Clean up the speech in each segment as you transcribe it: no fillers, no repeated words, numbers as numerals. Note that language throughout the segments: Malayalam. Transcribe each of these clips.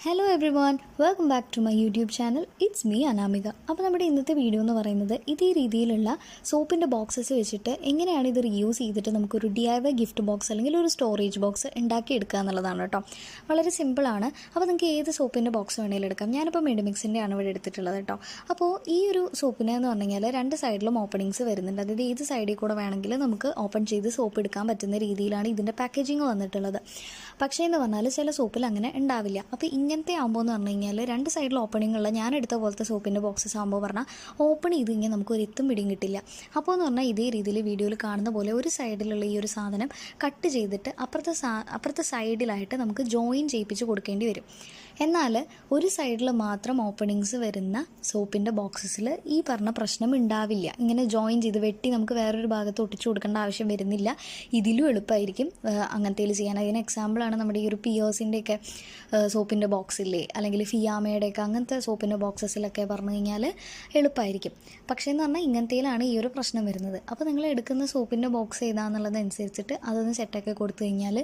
Hello everyone, welcome back to my YouTube channel. It's me Anamika. അപ്പോൾ നമ്മുടെ ഇന്നത്തെ വീഡിയോ എന്ന് പറയുന്നത് ഇതേ രീതിയിലുള്ള സോപ്പിൻ്റെ ബോക്സസ് വെച്ചിട്ട് എങ്ങനെയാണ് ഇത് റീയൂസ് ചെയ്തിട്ട് നമുക്കൊരു DIY ഗിഫ്റ്റ് ബോക്സ് അല്ലെങ്കിൽ ഒരു സ്റ്റോറേജ് ബോക്സ് ഉണ്ടാക്കിയെടുക്കുക എന്നുള്ളതാണ് കേട്ടോ. വളരെ സിമ്പിളാണ്. അപ്പോൾ നിങ്ങൾക്ക് ഏത് സോപ്പിൻ്റെ ബോക്സ് വേണമെങ്കിലും എടുക്കാം. ഞാനിപ്പോൾ മെഡിമിക്സിൻ്റെ ആണ് ഇവിടെ എടുത്തിട്ടുള്ളത് കേട്ടോ. അപ്പോൾ ഈ ഒരു സോപ്പിനെ എന്ന് പറഞ്ഞു കഴിഞ്ഞാൽ രണ്ട് സൈഡിലും ഓപ്പണിങ്സ് വരുന്നുണ്ട്. അതായത് ഏത് സൈഡിൽ കൂടെ വേണമെങ്കിൽ നമുക്ക് ഓപ്പൺ ചെയ്ത് സോപ്പ് എടുക്കാൻ പറ്റുന്ന രീതിയിലാണ് ഇതിൻ്റെ പാക്കേജിങ് വന്നിട്ടുള്ളത്. പക്ഷേ എന്ന് പറഞ്ഞാൽ ചില സോപ്പിൽ അങ്ങനെ ഉണ്ടാവില്ല. അപ്പോൾ ഇങ്ങനത്തെ ആകുമ്പോൾ എന്ന് പറഞ്ഞു കഴിഞ്ഞാൽ രണ്ട് സൈഡിൽ ഓപ്പണിംഗ് ഉള്ള ഞാൻ എടുത്ത പോലത്തെ സോപ്പിൻ്റെ ബോക്സസ് ആകുമ്പോൾ പറഞ്ഞാൽ ഓപ്പൺ ചെയ്ത് കഴിഞ്ഞാൽ നമുക്ക് ഒരു എത്തും പിടിയും കിട്ടില്ല. അപ്പോൾ എന്ന് പറഞ്ഞാൽ ഇതേ രീതിയിൽ വീഡിയോയിൽ കാണുന്ന പോലെ ഒരു സൈഡിലുള്ള ഈ ഒരു സാധനം കട്ട് ചെയ്തിട്ട് അപ്പുറത്തെ സൈഡിലായിട്ട് നമുക്ക് ജോയിൻ ചെയ്യിപ്പിച്ച് കൊടുക്കേണ്ടി വരും. എന്നാൽ ഒരു സൈഡിൽ മാത്രം ഓപ്പണിങ്സ് വരുന്ന സോപ്പിൻ്റെ ബോക്സസിൽ ഈ പറഞ്ഞ പ്രശ്നം ഉണ്ടാവില്ല. ഇങ്ങനെ ജോയിൻ ചെയ്ത് വെട്ടി നമുക്ക് വേറൊരു ഭാഗത്ത് ഒട്ടിച്ചു കൊടുക്കേണ്ട ആവശ്യം വരുന്നില്ല. ഇതിലും എളുപ്പമായിരിക്കും അങ്ങനത്തേൽ ചെയ്യാൻ. അതിന് എക്സാമ്പിളാണ് നമ്മുടെ ഈ ഒരു പിയേഴ്സിൻ്റെയൊക്കെ സോപ്പിൻ്റെ ബോക്സില്ലേ, അല്ലെങ്കിൽ ഫിയാമയുടെയൊക്കെ അങ്ങനത്തെ സോപ്പിൻ്റെ ബോക്സസിലൊക്കെ പറഞ്ഞു കഴിഞ്ഞാൽ എളുപ്പമായിരിക്കും. പക്ഷേ എന്ന് പറഞ്ഞാൽ ഇങ്ങനത്തേലാണ് ഈ ഒരു പ്രശ്നം വരുന്നത്. അപ്പോൾ നിങ്ങൾ എടുക്കുന്ന സോപ്പിൻ്റെ ബോക്സ് ഏതാണെന്നുള്ളതനുസരിച്ചിട്ട് അതൊന്ന് സെറ്റാക്കി കൊടുത്തു കഴിഞ്ഞാൽ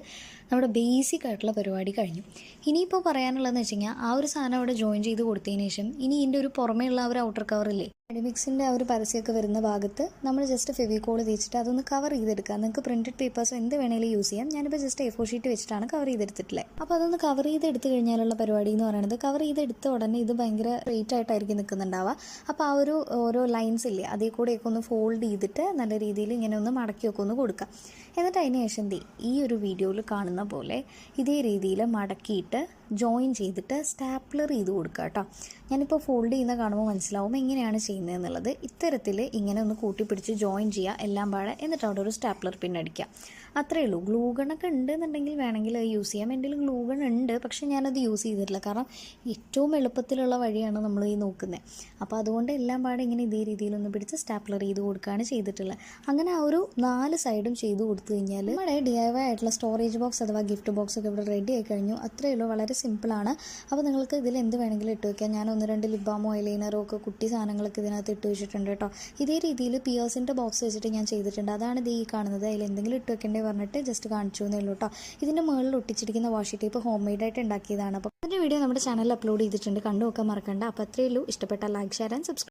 നമ്മുടെ ബേസിക് ആയിട്ടുള്ള പരിപാടി കഴിഞ്ഞു. ഇനിയിപ്പോൾ പറയാനുള്ളതെന്ന് വെച്ച് കഴിഞ്ഞാൽ ആ ഒരു സാധനം അവിടെ ജോയിൻ ചെയ്ത് കൊടുത്തതിന് ശേഷം ഇനി ഇതിൻ്റെ ഒരു പുറമേയുള്ള ആ ഒരു ഔട്ടർ കവറില്ലേ, മെഡിമിക്സിൻ്റെ ആ ഒരു പരസ്യമൊക്കെ വരുന്ന ഭാഗത്ത് നമ്മൾ ജസ്റ്റ് ഫെവിക്കോൾ തേച്ചിട്ട് അതൊന്ന് കവർ ചെയ്തെടുക്കുക. നിങ്ങൾക്ക് പ്രിൻറ്റഡ് പേപ്പേഴ്സ് എന്ത് വേണമെങ്കിലും യൂസ് ചെയ്യാം. ഞാനിപ്പോൾ ജസ്റ്റ് A4 ഷീറ്റ് വെച്ചിട്ടാണ് കവർ ചെയ്തെടുത്തിട്ടുള്ളത്. അപ്പോൾ അതൊന്ന് കവർ ചെയ്തെടുത്ത് കഴിഞ്ഞാലുള്ള പരിപാടി എന്ന് പറയുന്നത്, കവർ ചെയ്തെടുത്ത ഉടനെ ഇത് ഭയങ്കര സ്ട്രെയിറ്റ് ആയിട്ടായിരിക്കും നിൽക്കുന്നുണ്ടാവുക. അപ്പോൾ ആ ഒരു ഓരോ ലൈൻസ് ഇല്ലേ, അതേ കൂടെയൊക്കെ ഒന്ന് ഫോൾഡ് ചെയ്തിട്ട് നല്ല രീതിയിൽ ഇങ്ങനെ ഒന്ന് മടക്കിയൊക്കെ ഒന്ന് കൊടുക്കുക. എന്നിട്ട് അതിന് ശേഷം ഈ ഒരു വീഡിയോയിൽ കാണുന്ന പോലെ ഇതേ രീതിയിൽ മടക്കിയിട്ട് ജോയിൻ ചെയ്തിട്ട് സ്റ്റാപ്ലർ ചെയ്ത് കൊടുക്കുക കേട്ടോ. ഞാനിപ്പോൾ ഫോൾഡ് ചെയ്യുന്ന കാണുമ്പോൾ മനസ്സിലാവും എങ്ങനെയാണ് ചെയ്യുന്നത് എന്നുള്ളത്. ഇത്തരത്തിൽ ഇങ്ങനെ ഒന്ന് കൂട്ടിപ്പിടിച്ച് ജോയിൻ ചെയ്യുക എല്ലാം പാടെ, എന്നിട്ട് അവിടെ ഒരു സ്റ്റാപ്ലർ പിൻ അടിക്കുക. അത്രയേ ഉള്ളൂ. ഗ്ലൂ ഗണ്ണൊക്കെ ഉണ്ടെന്നുണ്ടെങ്കിൽ വേണമെങ്കിൽ അത് യൂസ് ചെയ്യാം. എൻ്റെ ഗ്ലൂ ഗൺ ഉണ്ട്, പക്ഷേ ഞാനത് യൂസ് ചെയ്തിട്ടില്ല. കാരണം ഏറ്റവും എളുപ്പത്തിലുള്ള വഴിയാണ് നമ്മൾ ഈ നോക്കുന്നത്. അപ്പോൾ അതുകൊണ്ട് എല്ലാം പാടെ ഇങ്ങനെ ഇതേ രീതിയിലൊന്ന് പിടിച്ച് സ്റ്റാപ്ലർ ചെയ്ത് കൊടുക്കുകയാണ് ചെയ്തിട്ടുള്ളത്. അങ്ങനെ ആ ഒരു 4 സൈഡും ചെയ്ത് കൊടുത്തു കഴിഞ്ഞാൽ നമ്മുടെ DIY ആയിട്ടുള്ള സ്റ്റോറേജ് ബോക്സ് അഥവാ ഗിഫ്റ്റ് ബോക്സ് ഒക്കെ ഇവിടെ റെഡി ആയി കഴിഞ്ഞു. അത്രയേ ഉള്ളൂ. വളരെ സിമ്പിളാണ്. അപ്പോൾ നിങ്ങൾക്ക് ഇതിൽ എന്ത് വേണമെങ്കിലും ഇട്ട് വയ്ക്കാം. ഞാൻ 1-2 ലിപ് ബാമോ ഐലൈനറോ ഒക്കെ കുട്ടി സാധനങ്ങളൊക്കെ ഇതിനകത്ത് ഇട്ട് വെച്ചിട്ടുണ്ട് കേട്ടോ. ഇതേ രീതിയിൽ പിയേഴ്സിൻ്റെ ബോക്സ് വെച്ചിട്ട് ഞാൻ ചെയ്തിട്ടുണ്ട്. അതാണ് ഇത് ഈ കാണുന്നത്. അതിൽ എന്തെങ്കിലും ഇട്ട് വെക്കേണ്ടത് പറഞ്ഞിട്ട് ജസ്റ്റ് കാണിച്ചു എന്നേ ഉള്ളൂ കേട്ടോ. ഇതിൻ്റെ മുകളിൽ ഒട്ടിച്ചിരിക്കുന്ന വാഷി ടേപ്പ് ഹോം മെയ്ഡായിട്ട് ഉണ്ടാക്കിയതാണ്. അപ്പോൾ അതിൻ്റെ വീഡിയോ നമ്മുടെ ചാനലിൽ അപ്ലോഡ് ചെയ്തിട്ടുണ്ട്. കണ്ടു നോക്കാൻ മറക്കണ്ട. അപ്പോൾ അത്രയേ ഉള്ളൂ. ഇഷ്ടപ്പെട്ട ലൈക്ക്, ഷെയർ ആൻഡ് സബ്സ്ക്രൈബ്.